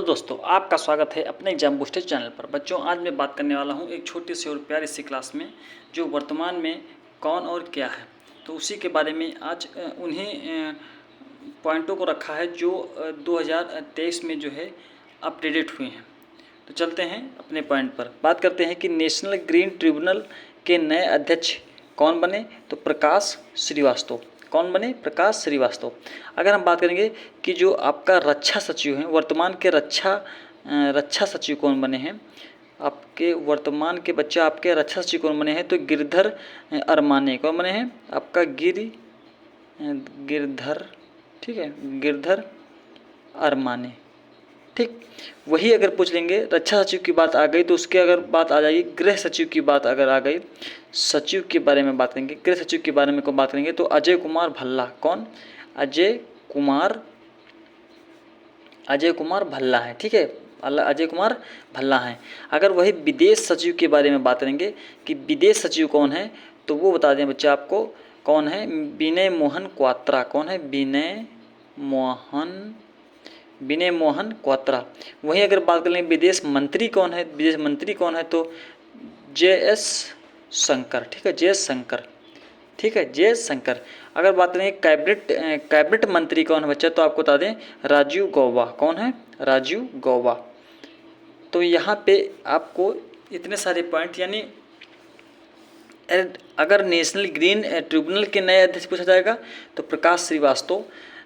दोस्तों, आपका स्वागत है अपने एग्जाम बूस्टर चैनल पर। बच्चों, आज मैं बात करने वाला हूं एक छोटी सी और प्यारी सी क्लास में जो वर्तमान में कौन और क्या है, तो उसी के बारे में आज उन्हीं पॉइंटों को रखा है जो 2023 में जो है अपडेटेड हुए हैं। तो चलते हैं अपने पॉइंट पर। बात करते हैं कि नेशनल ग्रीन ट्रिब्यूनल के नए अध्यक्ष कौन बने, तो प्रकाश श्रीवास्तव। कौन बने? प्रकाश श्रीवास्तव। अगर हम बात करेंगे कि जो आपका रक्षा सचिव हैं, वर्तमान के रक्षा सचिव कौन बने हैं, आपके वर्तमान के बच्चा आपके रक्षा सचिव कौन बने हैं, तो गिरधर अरमाने। कौन बने हैं? आपका गिरधर, ठीक है, गिरधर अरमाने। ठीक, वही अगर पूछ लेंगे रक्षा सचिव की बात आ गई तो उसके अगर बात आ जाएगी गृह सचिव की बात अगर आ गई, सचिव के बारे में बात करेंगे, गृह सचिव के बारे में को बात करेंगे तो अजय कुमार भल्ला। कौन? अजय कुमार भल्ला है। ठीक है, अजय कुमार भल्ला हैं। अगर वही विदेश सचिव के बारे में बात करेंगे कि विदेश सचिव कौन है, तो वो बता दें बच्चे आपको कौन है, विनय मोहन क्वात्रा। कौन है? विनय मोहन क्वात्रा। वहीं अगर बात कर लें विदेश मंत्री कौन है, विदेश मंत्री कौन है, तो JS शंकर। ठीक है, JS शंकर। ठीक है, JS शंकर। अगर बात करें कैबिनेट मंत्री कौन है बच्चा, तो आपको बता दें राजीव गौबा। कौन है? राजीव गौबा। तो यहाँ पे आपको इतने सारे पॉइंट, यानी अगर नेशनल ग्रीन ट्रिब्यूनल के नए अध्यक्ष पूछा जाएगा तो प्रकाश श्रीवास्तव,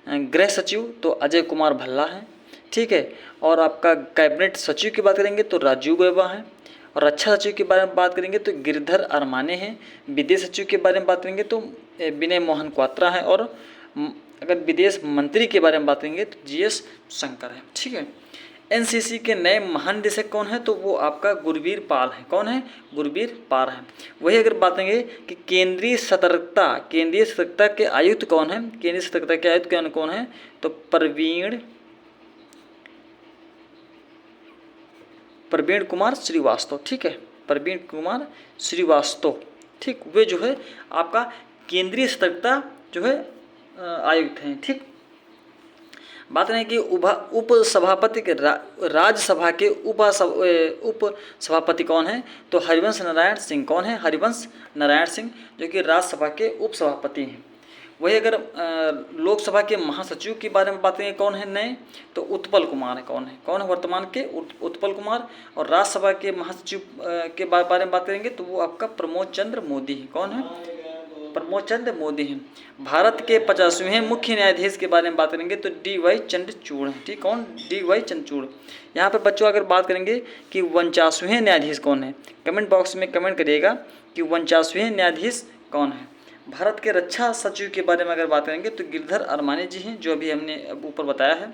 गृह सचिव तो अजय कुमार भल्ला हैं। ठीक है, और आपका कैबिनेट सचिव की बात करेंगे तो राजीव गौबा हैं, और रक्षा सचिव के बारे में बात करेंगे तो गिरधर अरमाने हैं, विदेश सचिव के बारे में बात करेंगे तो विनय मोहन क्वात्रा हैं, और अगर विदेश मंत्री के बारे में बात करेंगे तो JS शंकर है। ठीक है, NCC के नए महानिदेशक कौन है, तो वो आपका गुरवीर पाल है। कौन है? गुरवीर पाल है। वही अगर बात करेंगे कि केंद्रीय सतर्कता के आयुक्त कौन है, केंद्रीय सतर्कता के आयुक्त कौन है, तो प्रवीण कुमार श्रीवास्तव। ठीक है, प्रवीण कुमार श्रीवास्तव। ठीक, वे जो है आपका केंद्रीय सतर्कता जो है आयुक्त हैं। ठीक, बात रहे कि उप सभापति के राज्यसभा के उप सभापति कौन है, तो हरिवंश नारायण सिंह। कौन है? हरिवंश नारायण सिंह, जो कि राज्यसभा के उप सभापति हैं। वही अगर लोकसभा के महासचिव के बारे में बात करें कौन है नए, तो उत्पल कुमार है। कौन है वर्तमान के? उत्पल कुमार। और राज्यसभा के महासचिव के बारे में बात करेंगे तो वो आपका प्रमोद चंद्र मोदी है। कौन है? प्रमोद चंद्र मोदी हैं। भारत के 50वें मुख्य न्यायाधीश के बारे में बात करेंगे तो DY चंद्रचूड़ हैं। ठीक, कौन? DY चंद्रचूड़। यहाँ पे बच्चों अगर बात करेंगे कि 49वें न्यायाधीश कौन है, कमेंट बॉक्स में कमेंट करिएगा कि 49वें न्यायाधीश कौन है। भारत के रक्षा सचिव के बारे में अगर बात करेंगे तो गिरधर अरमाने जी हैं, जो अभी हमने ऊपर बताया है।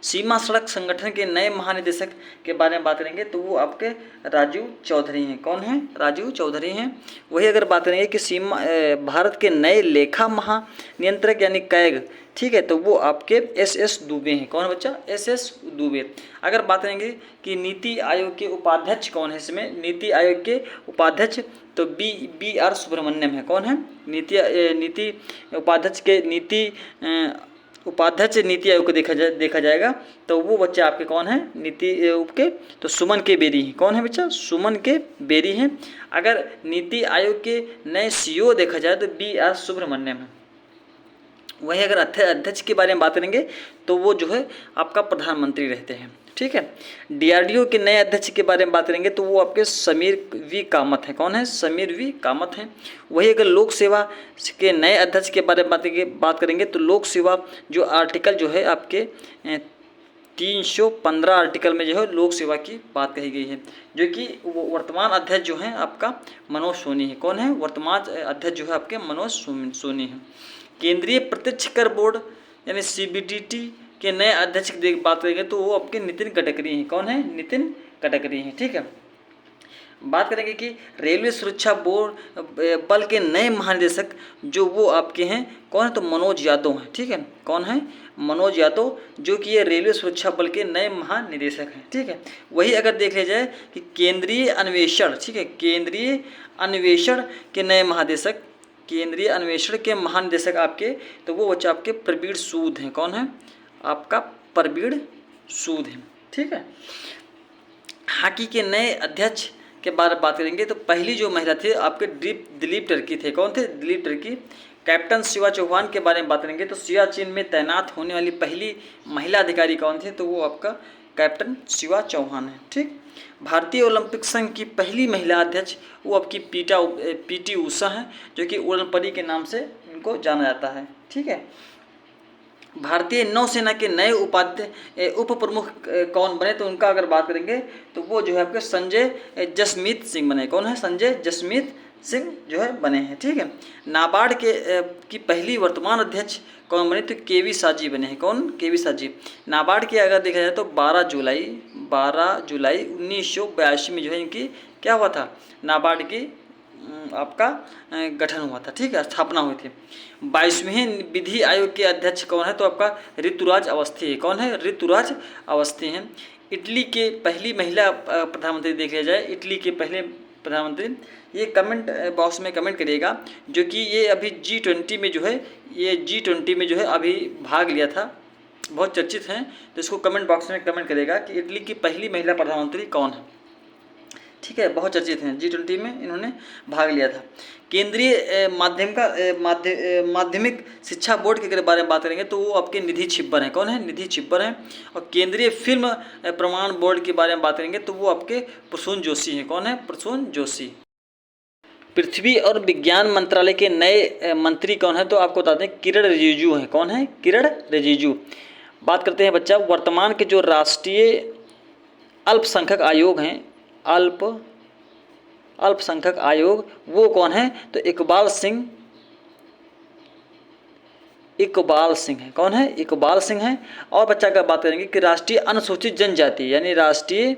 सीमा सड़क संगठन के नए महानिदेशक के बारे में बात करेंगे तो वो आपके राजीव चौधरी हैं। कौन है? राजीव चौधरी हैं। वही अगर बात करेंगे कि भारत के नए लेखा महानियंत्रक यानी कैग, ठीक है, तो वो आपके SS दुबे हैं। कौन बच्चा? SS दुबे। अगर बात करेंगे कि नीति आयोग के उपाध्यक्ष कौन है, इसमें नीति आयोग के उपाध्यक्ष तो BR सुब्रमण्यम है। कौन है? नीति उपाध्यक्ष नीति आयोग को देखा जाएगा तो वो बच्चा आपके कौन है? नीति आयोग के तो सुमन के बेरी हैं। कौन है बच्चा? सुमन के बेरी हैं। अगर नीति आयोग के नए CEO देखा जाए तो BR सुब्रमण्यम है। वहीं अगर अध्यक्ष के बारे में बात करेंगे तो वो जो है आपका प्रधानमंत्री रहते हैं। ठीक है, DRDO के नए अध्यक्ष के बारे में बात करेंगे तो वो आपके समीर V कामत हैं। कौन है? समीर V कामत हैं। वही अगर लोक सेवा के नए अध्यक्ष के बारे में बात करेंगे तो लोक सेवा जो आर्टिकल जो है आपके 315 आर्टिकल में जो है लोक सेवा की बात कही गई है, जो कि वर्तमान अध्यक्ष जो है आपका मनोज सोनी है। कौन है? वर्तमान अध्यक्ष जो है आपके मनोज सोनी है। केंद्रीय प्रत्यक्ष कर बोर्ड यानी CBDT के नए अध्यक्ष की बात करेंगे तो वो आपके नितिन गडकरी हैं। कौन है? नितिन गडकरी हैं। ठीक है, बात करेंगे कि रेलवे सुरक्षा बल के नए महानिदेशक जो वो आपके हैं कौन है, तो मनोज यादव हैं। ठीक है, कौन है? मनोज यादव, जो कि ये रेलवे सुरक्षा बल के नए महानिदेशक हैं। ठीक है, वही अगर देख लिया जाए कि केंद्रीय अन्वेषण, ठीक है, केंद्रीय अन्वेषण के नए महानिदेशक, केंद्रीय अन्वेषण के महानिदेशक आपके तो वो बच्चा आपके प्रवीण सूद हैं। कौन है? आपका प्रवीण सूद हैं। ठीक है, हॉकी के नए अध्यक्ष के बारे में बात करेंगे तो पहली जो महिला थी आपके दिलीप टर्की थे। कौन थे? दिलीप टर्की। कैप्टन शिवा चौहान के बारे में बात करेंगे तो सियाचिन में तैनात होने वाली पहली महिला अधिकारी कौन थी? तो वो आपका कैप्टन शिवा चौहान है। ठीक, भारतीय ओलंपिक संघ की पहली महिला अध्यक्ष वो आपकी पीटी उषा हैं, जो कि ओलंपरी के नाम से इनको जाना जाता है। ठीक है, भारतीय नौसेना के नए उप प्रमुख कौन बने? तो उनका अगर बात करेंगे तो वो जो है आपके संजय जसमीत सिंह बने। कौन है? संजय जसमीत सिंह जो है बने हैं। ठीक है, नाबार्ड की पहली वर्तमान अध्यक्ष कौन बने? तो केवी साजी बने हैं। कौन? केवी साजी। नाबार्ड की अगर देखा जाए तो 12 जुलाई 1982 में जो है इनकी क्या हुआ था? नाबार्ड की आपका गठन हुआ था। ठीक है, स्थापना हुई थी। 22वें विधि आयोग के अध्यक्ष कौन है? तो आपका ऋतुराज अवस्थी है। कौन है? ऋतुराज अवस्थी हैं। इटली के पहली महिला प्रधानमंत्री देख लिया जाए, इटली के पहले प्रधानमंत्री, ये कमेंट बॉक्स में कमेंट करिएगा, जो कि ये अभी G20 में जो है, ये G20 में जो है अभी भाग लिया था, बहुत चर्चित हैं, तो इसको कमेंट बॉक्स में कमेंट करिएगा कि इटली की पहली महिला प्रधानमंत्री कौन है। ठीक है, बहुत चर्चित हैं, G20 में इन्होंने भाग लिया था। केंद्रीय माध्यमिक शिक्षा बोर्ड के अगर बारे में बात करेंगे तो वो आपके निधि छिब्बर हैं। कौन है? निधि छिब्बर हैं। और केंद्रीय फिल्म प्रमाण बोर्ड के बारे में बात करेंगे तो वो आपके प्रसून जोशी हैं। कौन है? प्रसून जोशी। पृथ्वी और विज्ञान मंत्रालय के नए मंत्री कौन है? तो आपको बता दें किरण रिजिजू हैं। कौन है? किरण रिजिजू। बात करते हैं बच्चा वर्तमान के जो राष्ट्रीय अल्पसंख्यक आयोग हैं, अल्पसंख्यक आयोग, वो कौन है? तो इकबाल सिंह है। कौन है? इकबाल सिंह है। और बच्चा का बात करेंगे कि राष्ट्रीय अनुसूचित जनजाति यानी राष्ट्रीय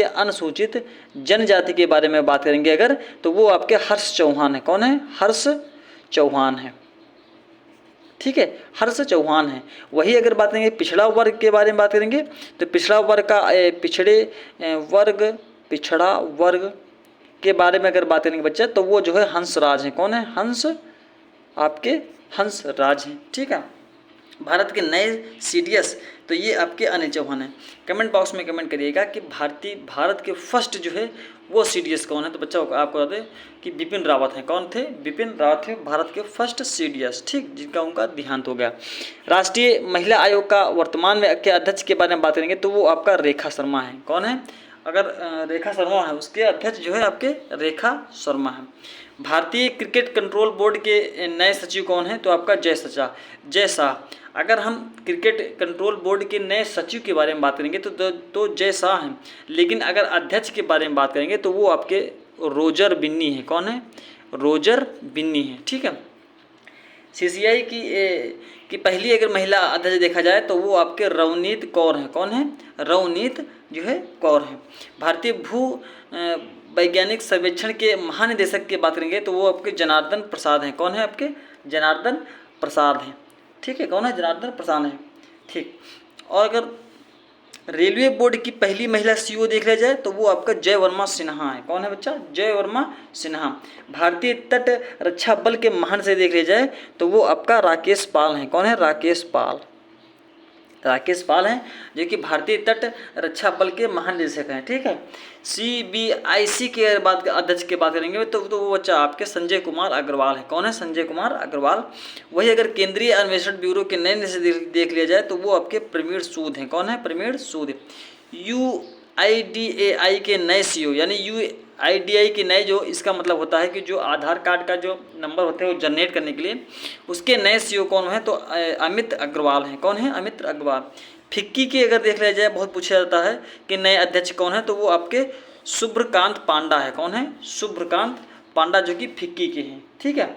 अनुसूचित जनजाति के बारे में बात करेंगे अगर, तो वो आपके हर्ष चौहान है। कौन है? हर्ष चौहान है। ठीक है, हर्ष चौहान है। वही अगर बात करेंगे पिछड़ा वर्ग के बारे में बात करेंगे तो पिछड़ा वर्ग के बारे में अगर बात करेंगे बच्चा तो वो जो है हंसराज हैं। कौन है? हंसराज हैं। ठीक है, भारत के नए CDS तो ये आपके अनिल चौहान हैं। कमेंट बॉक्स में कमेंट करिएगा कि भारत के फर्स्ट जो है वो CDS कौन है? तो बच्चा आपको बता दें कि बिपिन रावत हैं। कौन थे? बिपिन रावत थे भारत के फर्स्ट CDS। ठीक, जिनका उनका देहांत हो गया। राष्ट्रीय महिला आयोग का वर्तमान में के अध्यक्ष के बारे में बात करेंगे तो वो आपका रेखा शर्मा है। कौन है? अगर रेखा शर्मा है उसके अध्यक्ष जो है आपके रेखा शर्मा है। भारतीय क्रिकेट कंट्रोल बोर्ड के नए सचिव कौन है? तो आपका जय शाह। अगर हम क्रिकेट कंट्रोल बोर्ड के नए सचिव के बारे में बात करेंगे तो जय शाह हैं, लेकिन अगर अध्यक्ष के बारे में बात करेंगे तो वो आपके रोजर बिन्नी है। कौन है? रोजर बिन्नी है। ठीक है, CCI की पहली अगर महिला अध्यक्ष देखा जाए तो वो आपके रवनीत कौर हैं। कौन है? रवनीत जो है कौर हैं। भारतीय भू वैज्ञानिक सर्वेक्षण के महानिदेशक की बात करेंगे तो वो आपके जनार्दन प्रसाद हैं। कौन है? आपके जनार्दन प्रसाद हैं। ठीक है, कौन है? जनार्दन प्रसाद हैं। ठीक, और अगर रेलवे बोर्ड की पहली महिला CEO देख लिया जाए तो वो आपका जय वर्मा सिन्हा है। कौन है बच्चा? जय वर्मा सिन्हा। भारतीय तट रक्षा बल के महानिदेशक देख लिया जाए तो वो आपका राकेश पाल हैं। कौन है? राकेश पाल हैं, जो कि भारतीय तट रक्षा बल के महानिदेशक हैं। ठीक है, CBIC के अध्यक्ष की बात करेंगे तो वो बच्चा आपके संजय कुमार अग्रवाल है। कौन है? संजय कुमार अग्रवाल। वही अगर केंद्रीय अन्वेषण ब्यूरो के नए निदेशक देख लिया जाए तो वो आपके प्रवीण सूद हैं। कौन है? प्रवीण सूद। UIDAI के नए CEO यानी UIDAI के नए, जो इसका मतलब होता है कि जो आधार कार्ड का जो नंबर होते हैं वो जनरेट करने के लिए, उसके नए CEO कौन है? तो अमित अग्रवाल हैं। कौन है? अमित अग्रवाल। फिक्की के अगर देख लिया जाए बहुत पूछा जाता है कि नए अध्यक्ष कौन है, तो वो आपके शुभ्रकांत पांडा है। कौन है? शुभ्रकांत पांडा, जो कि फिक्की के हैं। ठीक है,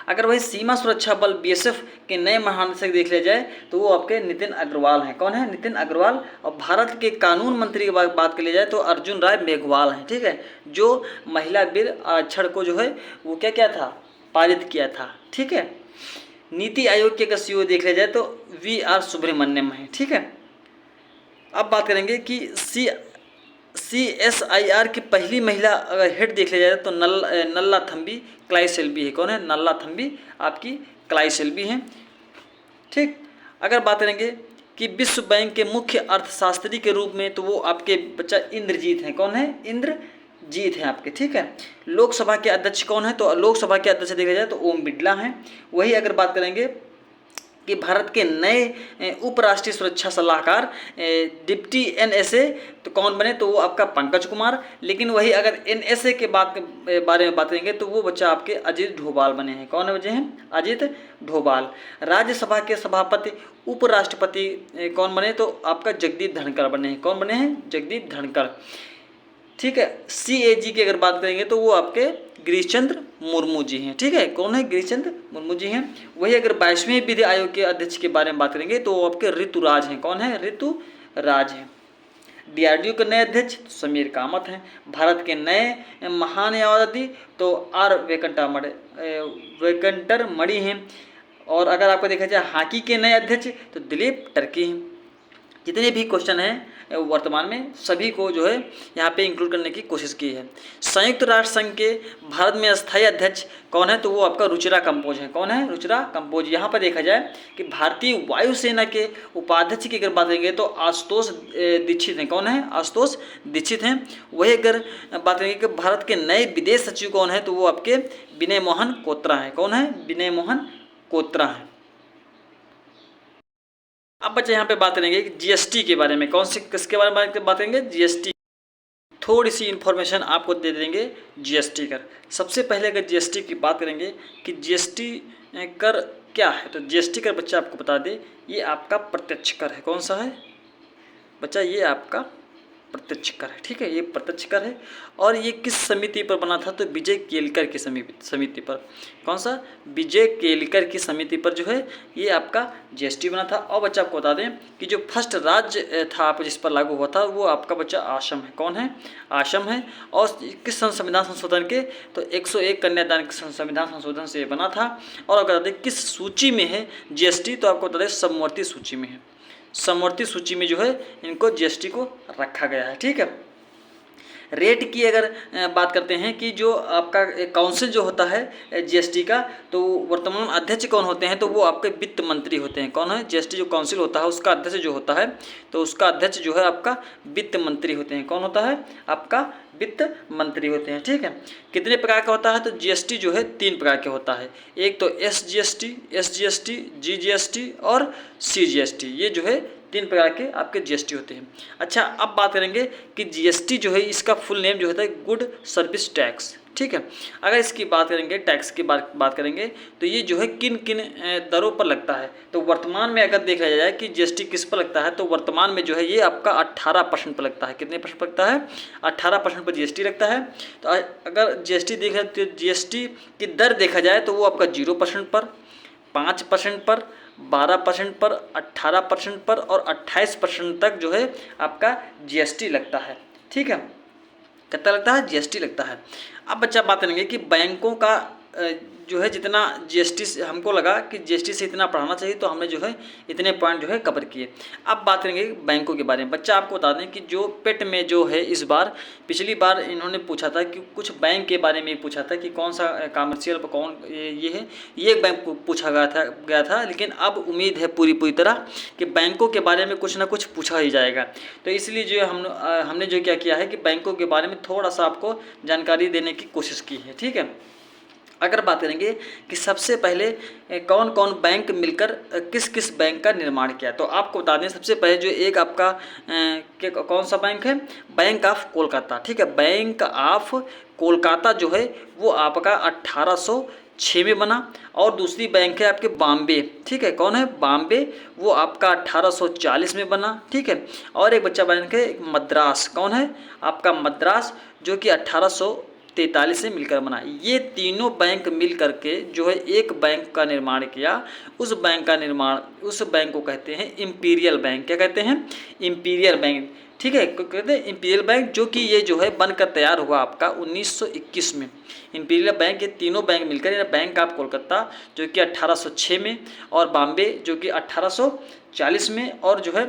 अगर वही सीमा सुरक्षा बल BSF के नए महानिदेशक देख लिया जाए तो वो आपके नितिन अग्रवाल हैं। कौन है? नितिन अग्रवाल। और भारत के कानून मंत्री की बात कर लिया जाए तो अर्जुन राय मेघवाल हैं। ठीक है, जो महिला बिल आरक्षण को जो है वो क्या था? पारित किया था। ठीक है, नीति आयोग के अगर CEO देख लिया जाए तो VR सुब्रमण्यम है। ठीक है, अब बात करेंगे कि CSIR की पहली महिला अगर हेड देख लिया जाए तो नल्ला थम्बी क्लाइसेल्वी है। कौन है? नल्ला थम्बी आपकी क्लाइसेल्वी हैं। ठीक। अगर बात करेंगे कि विश्व बैंक के मुख्य अर्थशास्त्री के रूप में, तो वो आपके बच्चा इंद्रजीत हैं। कौन है? इंद्रजीत हैं आपके, ठीक है। लोकसभा के अध्यक्ष कौन है? तो लोकसभा के अध्यक्ष देखा जाए तो ओम बिरला हैं। वही अगर बात करेंगे कि भारत के नए उपराष्ट्रीय सुरक्षा सलाहकार डिप्टी एनएसए तो कौन बने? तो वो आपका पंकज कुमार। लेकिन वही अगर एनएसए के बारे में बात करेंगे तो वो बच्चा आपके अजीत डोभाल बने हैं। कौन बचे हैं? अजीत डोभाल। राज्यसभा के सभापति उपराष्ट्रपति कौन बने? तो आपका जगदीप धनखड़ बने हैं। कौन बने हैं? जगदीप धनखड़, ठीक है। सीएजी की अगर बात करेंगे तो वो आपके गिरीश चंद्र मुर्मू जी हैं, ठीक है। कौन है? गिरीश चंद्र मुर्मू जी हैं। वही अगर 22वें विधि आयोग के अध्यक्ष के बारे में बात करेंगे तो वो आपके ऋतुराज हैं। कौन है? ऋतुराज हैं। डीआरडीओ के नए अध्यक्ष समीर कामत हैं। भारत के नए महान्यायवादी तो आर वेंकटर मणि हैं। और अगर आपको देखा जाए हॉकी के नए अध्यक्ष तो दिलीप टर्की हैं। जितने भी क्वेश्चन हैं वर्तमान में सभी को जो है यहाँ पे इंक्लूड करने की कोशिश की है। संयुक्त राष्ट्र संघ के भारत में अस्थायी अध्यक्ष कौन है? तो वो आपका रुचिरा कंबोज है। कौन है? रुचिरा कंबोज। यहाँ पर देखा जाए कि भारतीय वायुसेना के उपाध्यक्ष की अगर बात करेंगे तो आशुतोष दीक्षित हैं। कौन है? आशुतोष दीक्षित हैं। वही अगर बात करेंगे कि भारत के नए विदेश सचिव कौन है? तो वो आपके विनय मोहन क्वात्रा हैं। कौन है? विनय मोहन क्वात्रा हैं। अब बच्चे यहाँ पे बात करेंगे जीएसटी के बारे में। कौन सी किसके बारे में बात करेंगे? जीएसटी। थोड़ी सी इन्फॉर्मेशन आपको दे देंगे जीएसटी कर। सबसे पहले अगर जीएसटी की बात करेंगे कि जीएसटी कर क्या है, तो जीएसटी कर बच्चा आपको बता दे ये आपका प्रत्यक्ष कर है। कौन सा है बच्चा? ये आपका प्रत्यक्ष कर है, ठीक है। ये प्रत्यक्ष कर है। और ये किस समिति पर बना था? तो विजय केलकर की समिति पर। कौन सा? विजय केलकर की समिति पर जो है ये आपका जीएसटी बना था। और बच्चा आपको बता दें कि जो फर्स्ट राज्य था आप जिस पर लागू हुआ था वो आपका बच्चा असम है। कौन है? असम है। और किस संविधान संशोधन के? तो 101 कन्यादान के संविधान संशोधन से बना था। और अगर बता दें किस सूची में है जीएसटी, तो आपको बता दें समवर्ती सूची में है। समवर्ती सूची में जो है इनको जीएसटी को रखा गया है, ठीक है। रेट की अगर बात करते हैं कि जो आपका काउंसिल जो होता है जीएसटी का, तो वर्तमान अध्यक्ष कौन होते हैं? तो वो आपके वित्त मंत्री होते हैं। कौन है? जीएसटी जो काउंसिल होता है उसका अध्यक्ष जो होता है तो उसका अध्यक्ष जो है आपका वित्त मंत्री होते हैं। कौन होता है? आपका वित्त मंत्री होते हैं, ठीक है। कितने प्रकार का होता है? तो जीएसटी जो है 3 प्रकार के होता है। एक तो एसजीएसटी, जीजीएसटी और सीजीएसटी। ये जो है 3 प्रकार के आपके जीएसटी होते हैं। अच्छा, अब बात करेंगे कि जीएसटी जो है इसका फुल नेम जो होता है गुड सर्विस टैक्स, ठीक है। अगर इसकी बात करेंगे टैक्स की बात करेंगे तो ये जो है किन किन दरों पर लगता है? तो वर्तमान में अगर देखा जाए कि जीएसटी किस पर लगता है तो वर्तमान में जो है ये आपका 18% पर लगता है। कितने % पर लगता है? 18% पर जीएसटी लगता है। तो अगर जीएसटी देखा तो जीएसटी की दर देखा जाए तो वो आपका 0% पर, 5% पर, 12% पर, 18% पर और 28% तक जो है आपका जीएसटी लगता है, ठीक है। कितना लगता है? जीएसटी लगता है। अब बच्चा बात करेंगे कि बैंकों का जो है जितना जीएसटी से हमको लगा कि जीएसटी से इतना पढ़ाना चाहिए तो हमने जो है इतने पॉइंट जो है कवर किए। अब बात करेंगे बैंकों के बारे में। बच्चा आपको बता दें कि जो पेट में जो है इस बार, पिछली बार इन्होंने पूछा था कि कुछ बैंक के बारे में पूछा था कि कौन सा कमर्शियल कौन ये है, ये बैंक पूछा गया था। लेकिन अब उम्मीद है पूरी तरह कि बैंकों के बारे में कुछ ना कुछ पूछा ही जाएगा। तो इसलिए जो हमने जो क्या किया है कि बैंकों के बारे में थोड़ा सा आपको जानकारी देने की कोशिश की है, ठीक है। अगर बात करेंगे कि सबसे पहले कौन कौन बैंक मिलकर किस किस बैंक का निर्माण किया, तो आपको बता दें सबसे पहले जो एक आपका कौन सा बैंक है? बैंक ऑफ कोलकाता, ठीक है। बैंक ऑफ कोलकाता जो है वो आपका 1806 में बना। और दूसरी बैंक है आपके बॉम्बे, ठीक है। कौन है? बॉम्बे, वो आपका 1840 में बना, ठीक है। और एक बच्चा बैंक है मद्रास। कौन है? आपका मद्रास, जो कि 1843 से मिलकर बना। ये तीनों बैंक मिल करके जो है एक बैंक का निर्माण किया। उस बैंक को कहते हैं इंपीरियल बैंक। क्या कहते हैं? इंपीरियल बैंक, ठीक है। कहते हैं इंपीरियल बैंक, जो कि ये जो है बनकर तैयार हुआ आपका 1921 में। इंपीरियल बैंक, ये तीनों बैंक मिलकर बैंक ऑफ कोलकाता जो कि 1806 में, और बॉम्बे जो कि 1840 में, और जो है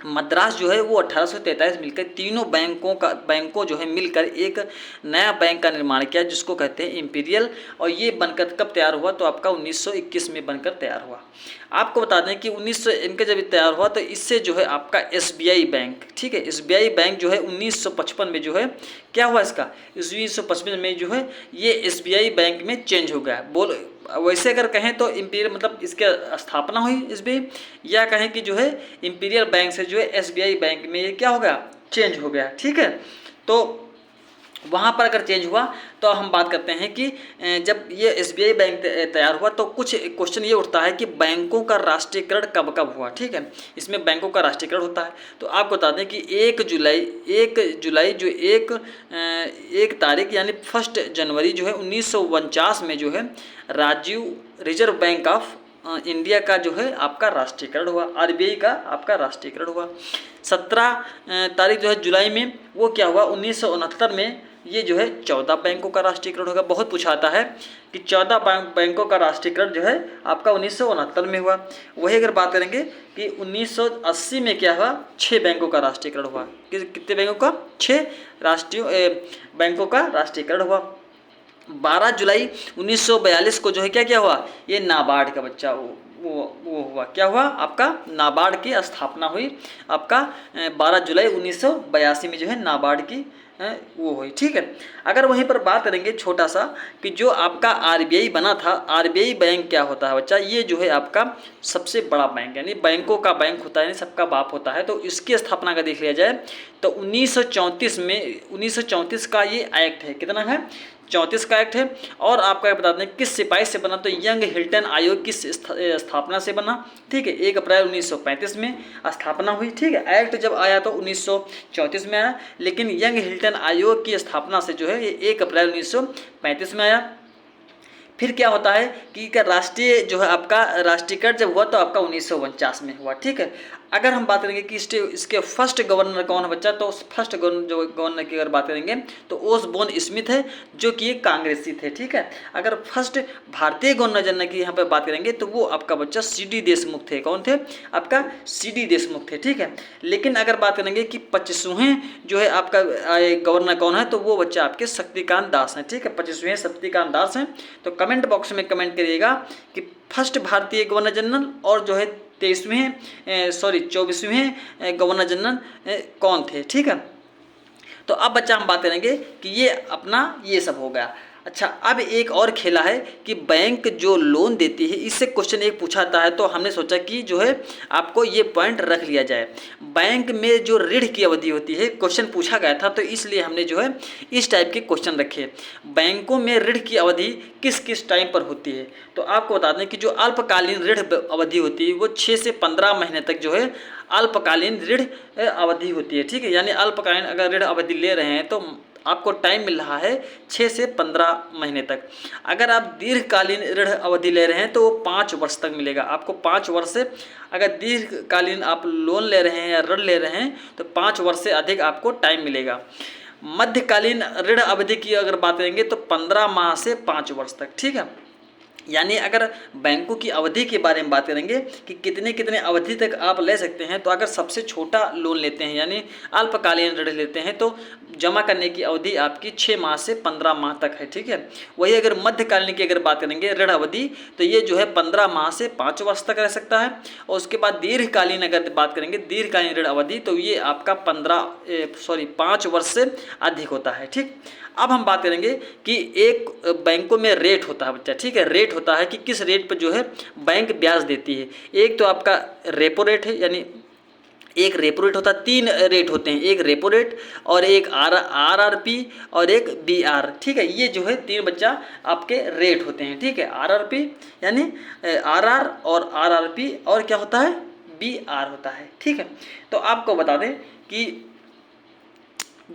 मद्रास जो है वो 1843 मिलकर तीनों बैंकों जो है मिलकर एक नया बैंक का निर्माण किया जिसको कहते हैं इंपीरियल। और ये बनकर कब तैयार हुआ, तो आपका 1921 में बनकर तैयार हुआ। आपको बता दें कि 1900 इनका जब तैयार हुआ तो इससे जो है आपका SBI बैंक, ठीक है, SBI बैंक जो है 1955 में जो है क्या हुआ, इसका 1955 में जो है ये SBI बैंक में चेंज हो गया। वैसे अगर कहें तो इंपीरियल मतलब इसके स्थापना हुई SBI, या कहें कि जो है इंपीरियल बैंक से जो है SBI बैंक में ये क्या हो गया, चेंज हो गया, ठीक है। तो वहाँ पर अगर चेंज हुआ तो हम बात करते हैं कि जब ये SBI बैंक तैयार हुआ तो कुछ क्वेश्चन ये उठता है कि बैंकों का राष्ट्रीयकरण कब कब हुआ, ठीक है, इसमें बैंकों का राष्ट्रीयकरण होता है। तो आपको बता दें कि 1 जुलाई जो एक तारीख यानी 1 जनवरी जो है 1949 में जो है रिजर्व बैंक ऑफ इंडिया का जो है आपका राष्ट्रीयकरण हुआ, RBI का आपका राष्ट्रीयकरण हुआ। 17 तारीख जो है जुलाई में वो क्या हुआ, 1969 में ये जो है 14 बैंकों का राष्ट्रीयकरण होगा। बहुत पूछाता है कि 14 बैंकों का राष्ट्रीयकरण जो है आपका 1969 में हुआ। वही अगर बात करेंगे कि 1980 में क्या हुआ, 6 बैंकों का राष्ट्रीयकरण हुआ। कितने बैंकों का, 6 राष्ट्रीय बैंकों का राष्ट्रीयकरण हुआ। 12 जुलाई 1942 को जो है क्या हुआ, ये नाबार्ड का बच्चा वो हुआ, क्या हुआ आपका, नाबार्ड की स्थापना हुई आपका 12 जुलाई 1982 में जो है नाबार्ड की वो हुई, ठीक है। अगर वहीं पर बात करेंगे छोटा सा कि जो आपका RBI बना था, RBI बैंक क्या होता है बच्चा, ये जो है आपका सबसे बड़ा बैंक यानी बैंकों का बैंक होता है, यानी सबका बाप होता है। तो इसकी स्थापना का देख लिया जाए तो 1934 का ये एक्ट है, कितना है, 34 का एक्ट है। और आपका बता दें किस सिपाही से बना, तो यंग हिल्टन आयोग की स्थापना से बना, ठीक है, 1 अप्रैल 1935 में स्थापना हुई, ठीक है। एक्ट जब आया तो 1934 में आया, लेकिन यंग हिल्टन आयोग की स्थापना से जो है ये 1 अप्रैल 1935 में आया। फिर क्या होता है कि राष्ट्रीय जो है आपका राष्ट्रीयकरण जब हुआ तो आपका 1949 में हुआ, ठीक है। अगर हम बात करेंगे कि इसके फर्स्ट गवर्नर कौन है बच्चा, तो फर्स्ट गवर्नर की अगर बात करेंगे तो ओसबोर्न स्मिथ है, जो कि एक कांग्रेसी थे, ठीक है। अगर फर्स्ट भारतीय गवर्नर जनरल की यहाँ पर बात करेंगे तो वो आपका बच्चा CD देशमुख थे। कौन थे, आपका CD देशमुख थे, ठीक है। लेकिन अगर बात करेंगे कि 25वें जो है आपका गवर्नर कौन है, तो वो बच्चा आपके शक्तिकांत दास हैं, ठीक है, 25वें शक्तिकांत दास हैं। तो कमेंट बॉक्स में कमेंट करिएगा कि फर्स्ट भारतीय गवर्नर जनरल और जो है 24वें गवर्नर जनरल कौन थे, ठीक है। तो अब बच्चा हम बात करेंगे कि ये अपना ये सब हो गया। अच्छा, अब एक और खेला है कि बैंक जो लोन देती है, इससे क्वेश्चन एक पूछाता है, तो हमने सोचा कि जो है आपको ये पॉइंट रख लिया जाए। बैंक में जो ऋण की अवधि होती है, क्वेश्चन पूछा गया था, तो इसलिए हमने जो है इस टाइप के क्वेश्चन रखे। बैंकों में ऋण की अवधि किस किस टाइम पर होती है, तो आपको बता दें कि जो अल्पकालीन ऋण अवधि होती है वो 6 से 15 महीने तक जो है अल्पकालीन ऋण अवधि होती है, ठीक है। यानी अल्पकालीन अगर ऋण अवधि ले रहे हैं तो आपको टाइम मिल रहा है 6 से 15 महीने तक। अगर आप दीर्घकालीन ऋण अवधि ले रहे हैं तो वो 5 वर्ष तक मिलेगा आपको। 5 वर्ष से अगर दीर्घकालीन आप लोन ले रहे हैं या ऋण ले रहे हैं तो 5 वर्ष से अधिक आपको टाइम मिलेगा। मध्यकालीन ऋण अवधि की अगर बात करेंगे तो 15 माह से 5 वर्ष तक, ठीक है। यानी अगर बैंकों की अवधि के बारे में बात करेंगे कि कितने अवधि तक आप ले सकते हैं, तो अगर सबसे छोटा लोन लेते हैं यानी अल्पकालीन ऋण लेते हैं तो जमा करने की अवधि आपकी 6 माह से 15 माह तक है, ठीक है। वही अगर मध्यकालीन की अगर बात करेंगे ऋण अवधि तो ये जो है 15 माह से 5 वर्ष तक रह सकता है। और उसके बाद दीर्घकालीन अगर बात करेंगे दीर्घकालीन ऋण अवधि तो ये आपका 5 वर्ष से अधिक होता है, ठीक। अब हम बात करेंगे कि एक बैंकों में रेट होता है बच्चा, ठीक है। रेट होता है कि किस रेट पर जो है बैंक ब्याज देती है। एक तो आपका रेपो रेट है, यानी एक रेपो रेट होता है, 3 रेट होते हैं, एक रेपो रेट और एक RRP और एक BR, ठीक है। ये जो है 3 बच्चा आपके रेट होते हैं, ठीक है। RRP यानी RR और RRP और क्या होता है, BR होता है, ठीक है। तो आपको बता दें कि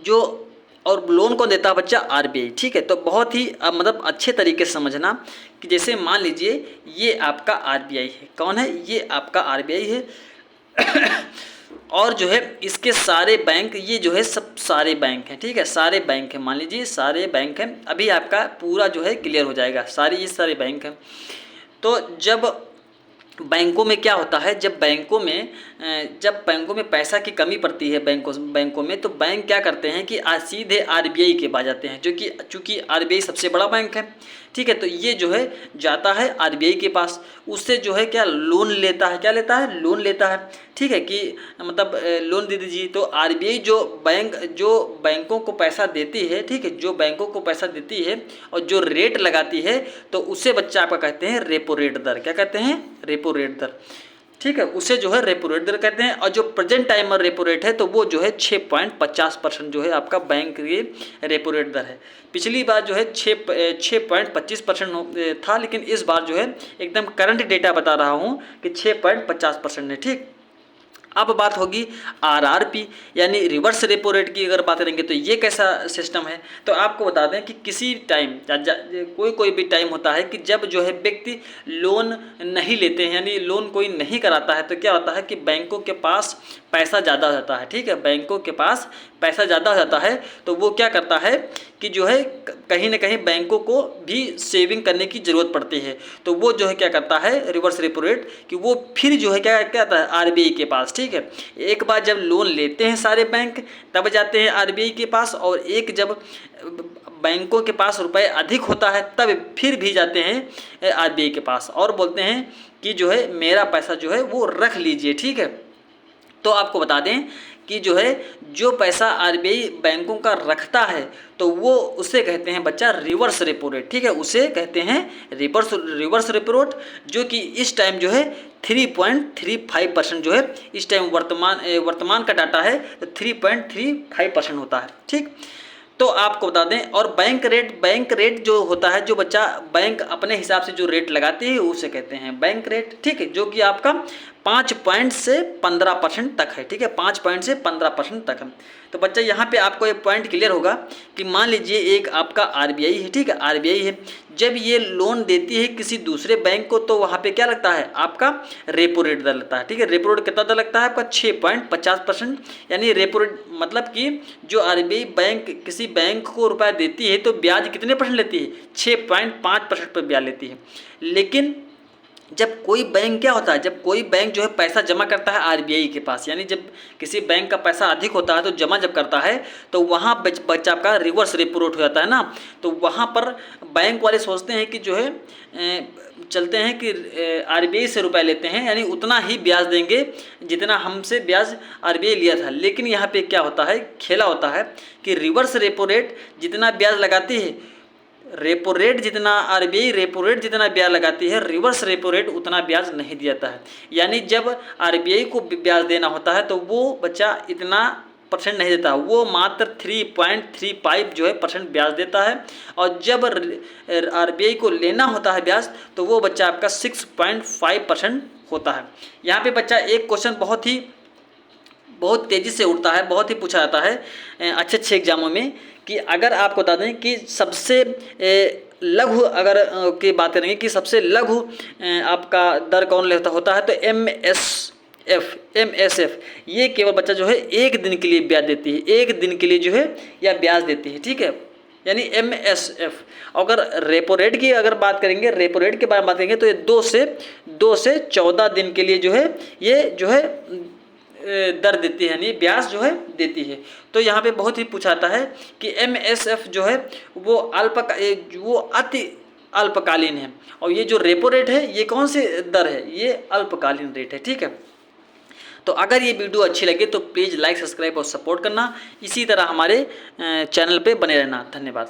जो और लोन कौन देता है बच्चा, RBI, ठीक है। तो बहुत ही मतलब अच्छे तरीके से समझना कि जैसे मान लीजिए ये आपका RBI है, कौन है, ये आपका RBI है और जो है इसके सारे बैंक, ये जो है सब सारे बैंक हैं, ठीक है, सारे बैंक हैं, मान लीजिए सारे बैंक हैं। अभी आपका पूरा जो है क्लियर हो जाएगा, ये सारे बैंक हैं। तो जब बैंकों में क्या होता है, जब बैंकों में पैसा की कमी पड़ती है बैंकों में, तो बैंक क्या करते हैं कि आज सीधे आरबीआई के पास जाते हैं, जो कि चूँकि आरबीआई सबसे बड़ा बैंक है, ठीक है। तो ये जो है जाता है आरबीआई के पास, उससे जो है क्या लोन लेता है, क्या लेता है, लोन लेता है, ठीक है, कि मतलब लोन दे दीजिए। तो आरबीआई जो बैंकों को पैसा देती है, ठीक है, जो बैंकों को पैसा देती है और जो रेट लगाती है, तो उसे बच्चा आपका कहते हैं रेपो रेट दर। क्या कहते हैं, रेपो रेट दर, ठीक है, उसे जो है रेपो रेट दर कहते हैं। और जो प्रेजेंट टाइमर रेपो रेट है, तो वो जो है 6.50% जो है आपका बैंक की रेपो रेट दर है। पिछली बार जो है 6.25% था, लेकिन इस बार जो है एकदम करंट डेटा बता रहा हूँ कि 6.50% है, ठीक। अब बात होगी आरआरपी यानी रिवर्स रेपो रेट की। अगर बात करेंगे तो ये कैसा सिस्टम है, तो आपको बता दें कि किसी टाइम कोई भी टाइम होता है कि जब जो है व्यक्ति लोन नहीं लेते हैं, यानी लोन कोई नहीं कराता है, तो क्या होता है कि बैंकों के पास पैसा ज़्यादा हो जाता है, ठीक है, बैंकों के पास पैसा ज़्यादा हो जाता है, तो वो क्या करता है कि जो है कहीं ना कहीं बैंकों को भी सेविंग करने की ज़रूरत पड़ती है। तो वो जो है क्या करता है रिवर्स रेपो रेट, कि वो फिर जो है क्या कहता है आरबीआई के पास, ठीक है। एक बार जब लोन लेते हैं सारे बैंक, तब जाते हैं आरबीआई के पास, और एक जब बैंकों के पास रुपए अधिक होता है, तब फिर भी जाते हैं आरबीआई के पास और बोलते हैं कि जो है मेरा पैसा जो है वो रख लीजिए, ठीक है। तो आपको बता दें कि जो है जो पैसा आरबीआई बैंकों का रखता है, तो वो उसे कहते हैं बच्चा रिवर्स रेपो रेट, ठीक है, उसे कहते हैं रिवर्स रेपो रेट, जो कि इस टाइम जो है 3.35% जो है इस टाइम वर्तमान का डाटा है, तो 3.35% होता है, ठीक। तो आपको बता दें, और बैंक रेट जो होता है, जो बच्चा बैंक अपने हिसाब से जो रेट लगाती है उसे कहते हैं बैंक रेट, ठीक है, जो कि आपका 5 पॉइंट से 15% तक है, ठीक है, 5 पॉइंट से 15% तक है। तो बच्चा यहाँ पे आपको एक पॉइंट क्लियर होगा कि मान लीजिए एक आपका आरबीआई है, ठीक है, आरबीआई है, जब ये लोन देती है किसी दूसरे बैंक को, तो वहाँ पे क्या लगता है आपका रेपो रेट दर लगता है, ठीक है। रेपो रेट कितना दर लगता है आपका 6.50%, यानी रेपो रेट मतलब कि जो आरबीआई बैंक किसी बैंक को रुपया देती है, तो ब्याज कितने परसेंट लेती है, 6.5% पर ब्याज लेती है। लेकिन जब कोई बैंक क्या होता है, जब कोई बैंक जो है पैसा जमा करता है आरबीआई के पास, यानी जब किसी बैंक का पैसा अधिक होता है, तो जमा जब करता है, तो वहाँ बच्चा आपका रिवर्स रेपो रेट हो जाता है ना। तो वहाँ पर बैंक वाले सोचते हैं कि जो है चलते हैं कि आरबीआई से रुपए लेते हैं, यानी उतना ही ब्याज देंगे जितना हमसे ब्याज आरबीआई लिया था। लेकिन यहाँ पे क्या होता है, खेला होता है कि रिवर्स रेपो रेट जितना ब्याज लगाती है, रेपो रेट जितना आरबीआई रेपो रेट जितना ब्याज लगाती है, रिवर्स रेपो रेट उतना ब्याज नहीं दिया है। यानी जब आरबीआई को ब्याज देना होता है, तो वो बच्चा इतना परसेंट नहीं देता, वो मात्र 3.35 जो है परसेंट ब्याज देता है। और जब आरबीआई को लेना होता है ब्याज, तो वो बच्चा आपका 6.5% होता है। यहाँ पे बच्चा एक क्वेश्चन बहुत तेज़ी से उठता है, बहुत ही पूछा जाता है अच्छे एग्जामों में, कि अगर आपको बता दें कि सबसे लघु अगर की बात करेंगे कि सबसे लघु आपका दर कौन लेता होता है, तो MSF ये केवल बच्चा जो है एक दिन के लिए ब्याज देती है, एक दिन के लिए जो है या ब्याज देती है, ठीक है, यानी MSF। अगर रेपो रेट की अगर बात करेंगे, रेपो रेट के बारे में बात करेंगे, तो ये 2 से 14 दिन के लिए जो है ये जो है दर देती है, यानी ब्याज जो है देती है। तो यहाँ पे बहुत ही पूछाता है कि MSF जो है वो अति अल्पकालीन है, और ये जो रेपो रेट है ये कौन सी दर है, ये अल्पकालीन रेट है, ठीक है। तो अगर ये वीडियो अच्छी लगे तो प्लीज़ लाइक, सब्सक्राइब और सपोर्ट करना, इसी तरह हमारे चैनल पे बने रहना। धन्यवाद।